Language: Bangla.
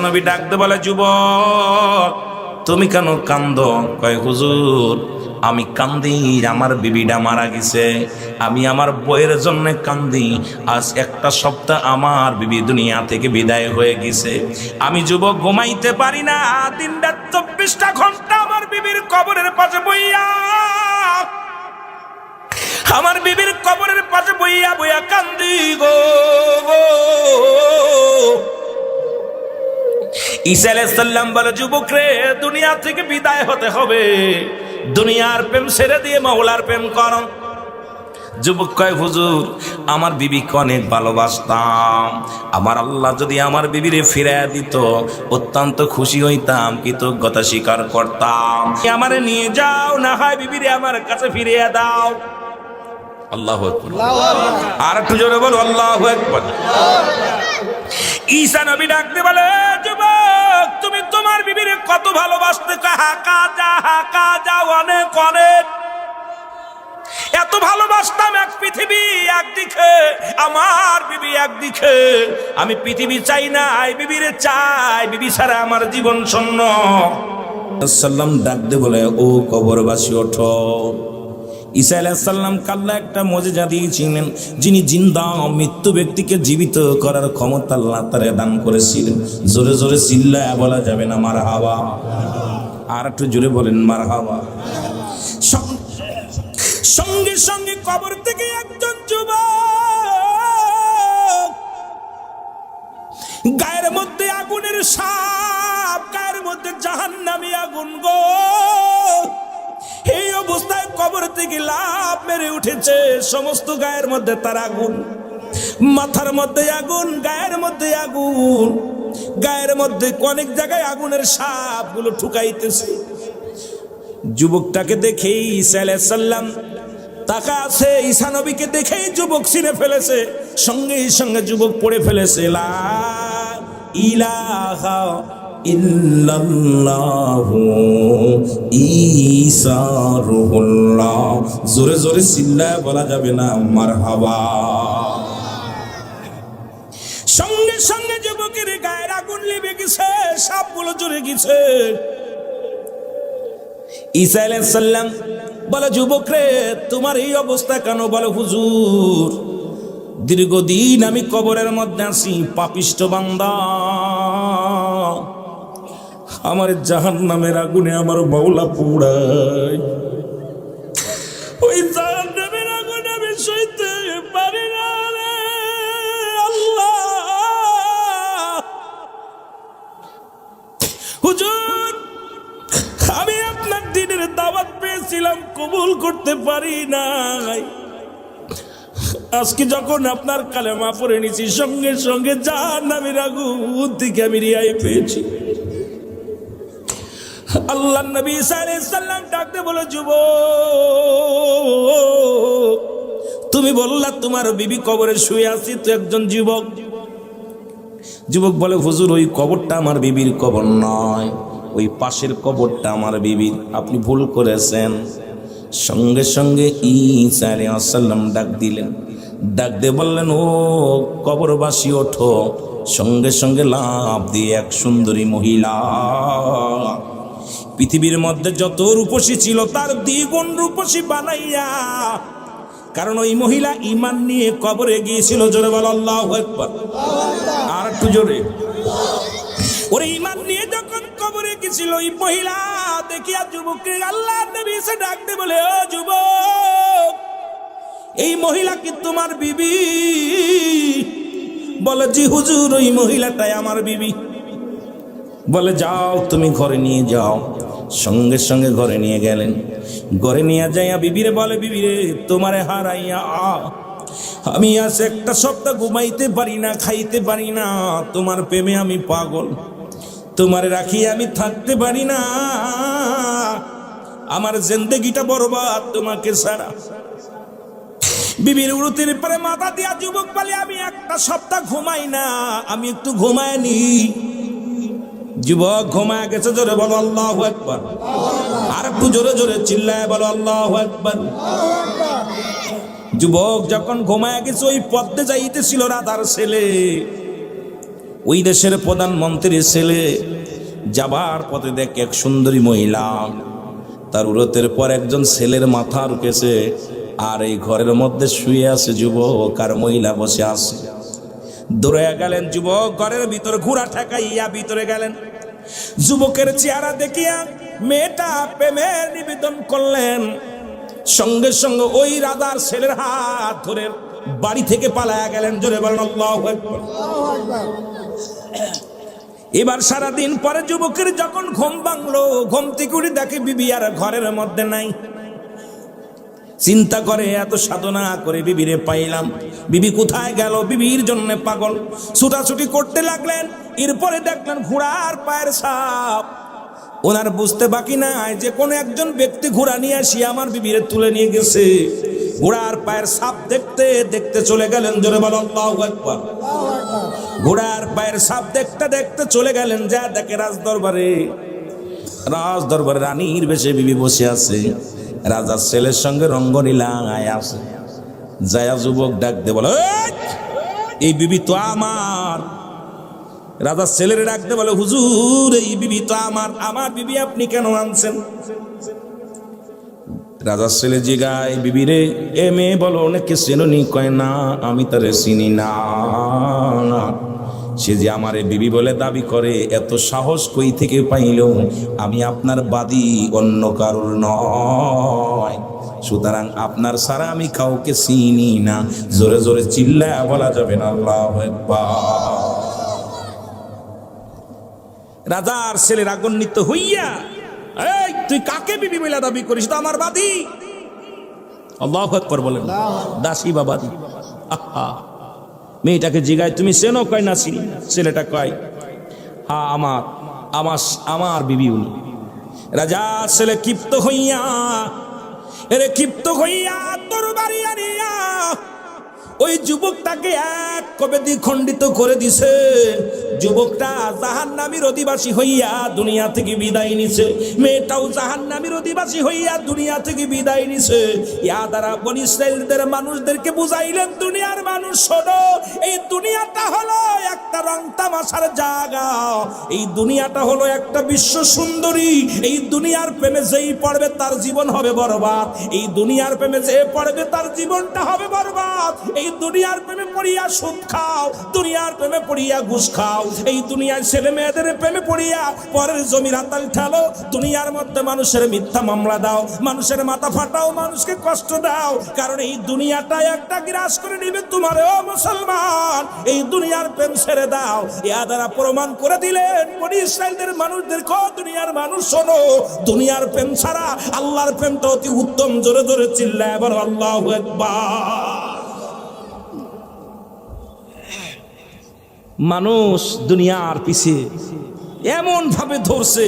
নবী ডাকতে বলে, যুবক তুমি কেন কান্দো? কয়, হুজুর আমি কান্দি, আমার বিবিটা মারা গেছে, আমি আমার বইয়ের জন্য কান্দি। আজ একটা সপ্তাহ আমার বিবি দুনিয়া থেকে বিদায় হয়ে গেছে। আমি যুবক ঘুমাইতে পারি না, দিন রাত 24টা ঘন্টা আমার বিবির কবরের পাশে বইয়া, আমার বিবির কবরের পাশে বইয়া বইয়া কান্দি গো। ঈসা আলাইহিস সালাম বলে, যুবক রে, দুনিয়া থেকে বিদায় হতে হবে, দুনিয়ার প্রেম ছেড়ে দিয়ে মাওলার প্রেম করো। যুবক কয়, হুজুর আমার বিবিকে অনেক ভালোবাসতাম, আমার আল্লাহ যদি আমার বিবিরে ফিরিয়ে দিত অত্যন্ত খুশি হইতাম, কৃতজ্ঞতা স্বীকার করতাম। আমারে নিয়ে যাও, না হয় বিবিরে আমার কাছে ফিরিয়ে দাও। আল্লাহু আকবার। আর একটু জোরে বলো, আল্লাহু আকবার। ঈসা নবী ডাকতে বলে, যুবক তুমি তোমার বিবিরে কত ভালোবাসতে? হাকা যা অনেক অনেক, এত ভালোবাসতাম, এক পৃথিবী একদিকে, আমার বিবি একদিকে, আমি পৃথিবী চাই না, এই বিবিরে চাই, বিবি ছাড়া আমার জীবন শূন্য। সাল্লাম ডাকতে বলে, ও কবরবাসী ওঠো। ঈসা আলাইহিস সালাম কাল্লা একটা মুজিজা দিয়েছিলেন, যিনি জিন্দা মৃত্যু ব্যক্তিকে জীবিত করার ক্ষমতা আল্লাহ তাআলা দান করেছিলেন। জোরে জোরে চিল্লায়া বলা যাবে না মারহাবা? আর একটু জোরে বলেন মারহাবা। সঙ্গে সঙ্গে কবর থেকে একজন যুবক, গায়ের মধ্যে আগুনের সাপ, গায়ের মধ্যে জাহান্নামী আগুন গো, এই অবস্থায় কবর থেকে লাফ মেরে উঠেছে। সমস্ত গায়ের মধ্যে তার আগুন, মাথার মধ্যে আগুন, গায়ের মধ্যে আগুন, গায়ের মধ্যে অনেক জায়গায় আগুনের সাপ গুলো ঠুকাইতেছে। যুবকটাকে দেখেই ঈসা আলাইহিস সালাম তাকা আছে, ঈসা নবীকে দেখেই যুবক চিনে ফেলেছে, সঙ্গে সঙ্গে যুবক পড়ে ফেলেছে, লা ইলাহা ইল্লাল্লাহু ঈসা রূহুল্লাহ। জোরে জোরে চিল্লায় বলা যাবে না মারহাবা? সঙ্গে সঙ্গে যুবকের গায়ের আগুন লেগে গেছে, সাপগুলো জ্বলে গেছে। ঈসা আলাইহিস সালাম বলে, যুবক রে, তোমার এই অবস্থা কেন? বলে, হুজুর দীর্ঘদিন আমি কবরের মধ্যে আছি, পাপিষ্ঠ বান্দা, আমার জাহান্নামের আগুনে আমার মাওলা পোড়ায়, ওই জাহান্নামের আগুনে আমি সইতে পারি না রে আল্লাহ। হুজুর আমি আপনার দিনের দাওয়াত পেয়েছিলাম, কবুল করতে পারি নাই, আজকে যখন আপনার কালেমা পড়ে নিছি, সঙ্গে সঙ্গে জাহান্নামের আগুন থেকে আমি রেহাই পেয়েছি। আল্লাহর নবী ঈসা আলাইহিস সালাম ডাকতে বলে, যুবক তুমি বললা তোমার বিবি কবরে শুয়ে আছে, তো একজন যুবক। যুবক বলে, হুজুর ওই কবরটা আমার বিবির কবর নয়, ওই পাশের কবরটা আমার বিবির, আপনি ভুল করেছেন। সঙ্গে সঙ্গে ঈসা আলাইহিস সালাম ডাক দিলেন, ডাক দিয়ে বললেন, ও কবরবাসী ওঠো। সঙ্গে সঙ্গে লাফ দিয়ে এক সুন্দরী মহিলা, পৃথিবীর মধ্যে যত রূপসী ছিল তার দ্বিগুণ রূপসী বানাইয়া, কারণ ওই মহিলা ঈমান নিয়ে কবরে গিয়েছিল। জোরে বল আল্লাহু আকবার। আর একটু জোরে। ওরে ঈমান নিয়ে যখন কবরে গিয়েছিল ওই মহিলা দেখিয়া যুবককে আল্লাহর নবী এসে ডাকতে বলে, ও যুবক এই মহিলা কি তোমার বিবি? বলে, জি হুজুর ওই মহিলাটাই আমার বিবি। বলে, যাও তুমি ঘরে নিয়ে যাও। সঙ্গে সঙ্গে ঘরে নিয়ে গেলেন। ঘরে নিয়ে যাইয়া বিবিরে বলে, বিবিরে তোমারে হারাইয়া আমি আজ একটা সপ্তাহ ঘুমাইতে পারি না, খাইতে পারি না, তোমার প্রেমে আমি পাগল, তোমারে রাখি আমি থাকতে পারি না, আমার জিন্দেগিটা বরবাদ তোমাকে ছাড়া। বিবির উরুতের পরে মাথা দিয়া যুবক বলে, আমি একটা সপ্তাহ ঘুমাই না, আমি একটু ঘুমায় নি। যুবক ঘুমায় গেছে। জোরে বলো আল্লাহু আকবার। আর একটু জোরে জোরে চিল্লায় বলো আল্লাহু আকবার। যুবক যখন ঘুমায় গেছে, ওই পথে যাইতেছিল রাধার ছেলে, ওই দেশের প্রধানমন্ত্রীর ছেলে যাবার পথে দেখে এক সুন্দরী মহিলা, তার উরতের পর একজন ছেলের মাথা রুকেছে, আর এই ঘরের মধ্যে শুয়ে আছে যুবক আর মহিলা বসে আছে। দৌড়ে গেলেন যুবক, ঘরের ভিতর ঘোড়া ঠেকাইয়া ভিতরে গেলেন। যুবকের চেহারা দেখিয়া মেয়েটা প্রেমের নিবেদন করলেন। সঙ্গে সঙ্গে ওই রাজার ছেলের হাত ধরে বাড়ি থেকে পালায়া গেলেন। জোরে বলেন আল্লাহু আকবার। এবার সারাদিন পরে যুবকের যখন ঘুম ভাঙলো, ঘুম থেকে উঠে দেখে বিবি আর ঘরের মধ্যে নাই। চিন্তা করে এত সাধনা করে বিবিরে পাইলাম, বিবি কোথায় গেল? বিবির জন্য পাগল, ছুটাছুটি করতে লাগলেন। এরপরে দেখলেন ঘোড়ার পায়ের ছাপ। ওনার বুঝতে বাকি নাই যে কোন একজন ব্যক্তি ঘোড়া নিয়ে আসি আমার বিবিরে তুলে নিয়ে গেছে। ঘোড়ার পায়ের ছাপ দেখতে দেখতে চলে গেলেন। জোরে বলেন আল্লাহু আকবার। ঘোড়ার পায়ের ছাপ দেখতে দেখতে চলে গেলেন, যা দেখে রাজদরবারে রানীর বেশে বিবি বসে আছে। রাজার ছেলের সঙ্গে রঙ্গনীলায় আছে। যায়া যুবক ডাক দে বলে, এই বিবি তো আমার। রাজার ছেলের ডাক দে বলে, হুজুর এই বিবি তো আমার। আমার বিবি আপনি কেন আনছেন? রাজার ছেলে জিগায় বিবিরে, এ মেয়ে বলো অনেকে চেনি? কয় না, আমি তারে চিনি না। সে যে আমারে বিবি বলে দাবি করে, এত সাহস কই থেকে পাইল? আমি আপনার বাদী, অন্য কারোর নয়। সুতরাং আপনার ছাড়া আমি কাউকে চিনি না। জোরে জোরে চিল্লায়া বলা যাবে না আল্লাহু আকবার। রাজার ছেলে রাগান্বিত হইয়া, এই তুই কাকে বিবি বলে দাবি করিস? তো আমার বাদী। আল্লাহু আকবার বলেন। দাসী বা বাদী? আহা। মেয়েটাকে জিগায়, তুমি চেনো? কয় না চিনি। ছেলেটা কয়, হ্যাঁ আমার বিবি উনি। রাজা ছেলে ক্ষিপ্ত হইয়া তরবারি আনিয়া ওই যুবকটাকে এক কবেদি খণ্ডিত করে দিছে। যুবকটা জাহান্নামীর অধিবাসী হইয়া দুনিয়া থেকে বিদায় নিছে। মেয়েটাও জাহান্নামীর অধিবাসী হইয়া দুনিয়া থেকে বিদায় নিছে। ইয়া দ্বারা বনী ইসরাইলদের মানুষদেরকে বুঝাইলেন, দুনিয়ার মানুষ শোনো, এই দুনিয়াটা হলো একটা রং তামাশার জায়গা। এই দুনিয়াটা হলো একটা বিশ্ব সুন্দরী। এই দুনিয়ার প্রেমে যেই পড়বে তার জীবন হবে বরবাদ। এই দুনিয়ার প্রেমে যে পড়বে তার জীবনটা হবে বরবাদ। এই দুনিয়ার প্রেমে পড়িয়া সুদ খাও, দুনিয়ার প্রেমে পড়িয়া ঘুষ খাও, এই দুনিয়ার ছেলে মেয়েদের প্রেমে পড়িয়া পরের জমি রাতাল ঠেলো, দুনিয়ার মধ্যে মানুষের মিথ্যা মামলা দাও, মানুষের মাথা ফাটাও, মানুষকে কষ্ট দাও। কারণ এই দুনিয়াটা একটা গ্রাস করে নিবে তোমার। ও মুসলমান, এই দুনিয়ার প্রেম ছেড়ে দাও। ইয়া দ্বারা প্রমাণ করে দিলেন বনী ইসরাইলদের মানুষদের, দুনিয়ার মানুষ শোনো, দুনিয়ার প্রেম ছাড়া আল্লাহর প্রেমটা অতি উত্তম। জোরে জোরে চিল্লায় এবার আল্লাহু আকবার। মানুষ দুনিয়ার পিছে এমন ভাবে ধরছে